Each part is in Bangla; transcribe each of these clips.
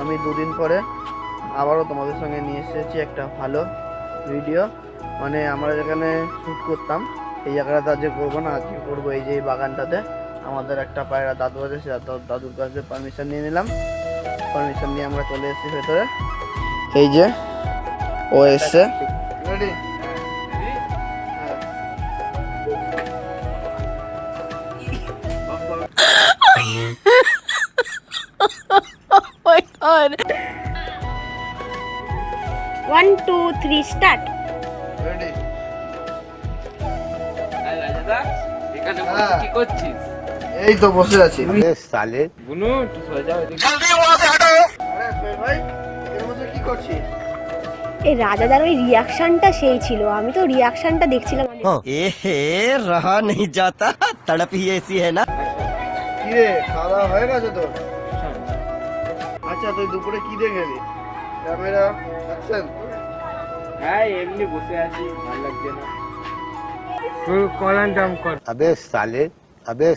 আমি দুদিন পরে আবারও তোমাদের সঙ্গে নিয়ে এসেছি একটা ভালো ভিডিও। মানে আমরা যেখানে শ্যুট করতাম এই জায়গাটাতে আজকে করবো না, আজকে করবো এই যে এই বাগানটাতে। আমাদের একটা পায়রা দাদু আছে, সে দাদুর কাছে পারমিশন নিয়ে নিলাম। পারমিশন নিয়ে আমরা চলে এসেছি ভেতরে। এই যে ও এসছে, ready? my god. 1 2 3 start. Ready? এখানে কি করছিস? এই তো বসে আছি। साले বুনু একটু সোজা এদিকে। আরে ভাই এখানে বসে কি করছিস? এই রাজাদার ওই রিয়াকশনটা সেই ছিল, আমি তো রিয়াকশনটা দেখছিলাম। रहा नहीं जाता तड़प ही ऐसी है ना। কি রে, খাওয়া দাওয়া হয়ে গেছে তোর? আচ্ছা তুই দুপুরে কি দিয়ে গেলি? Camera action. হ্যাঁ এমনি বসে আছি, ভালো লাগছে না। তুই কলান জাম কর। अबे साले अबे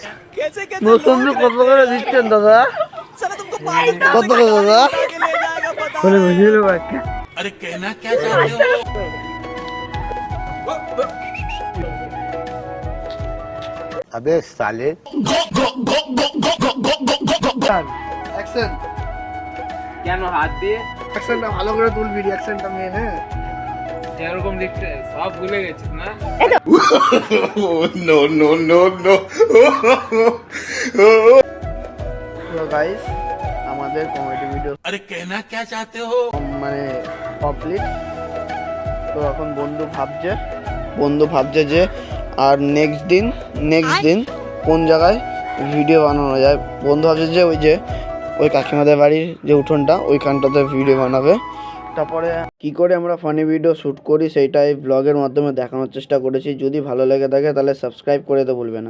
মৌসুমি কত করে দিচ্ছেন দাদা? কত করে দাদা? বলে বুঝিয়ে দেবো একটা। अबे साले অ্যাকশন। কেন হাত দিয়ে অ্যাকশনটা ভালো করে তুলবি, রিঅ্যাকশনটা মেন। হ্যাঁ এরকম দেখতে সব ভুলে গেছিস না? তো গাইস আমাদের কমেডি ভিডিও মানে কমপ্লিট। তো এখন বন্ধু ভাবছে যে আর নেক্সট দিন কোন জায়গায় ভিডিও বানানো যায়। বন্ধু ভাবছে যে ওই কাকিমাদের বাড়ির যে উঠোনটা ওইখানটাতে ভিডিও বানাবে। তারপরে কি করে আমরা ফানি ভিডিও শ্যুট করি সেইটাই ব্লগের মাধ্যমে দেখানোর চেষ্টা করেছি। যদি ভালো লেগে থাকে তাহলে সাবস্ক্রাইব করে দিতে ভুলবে না।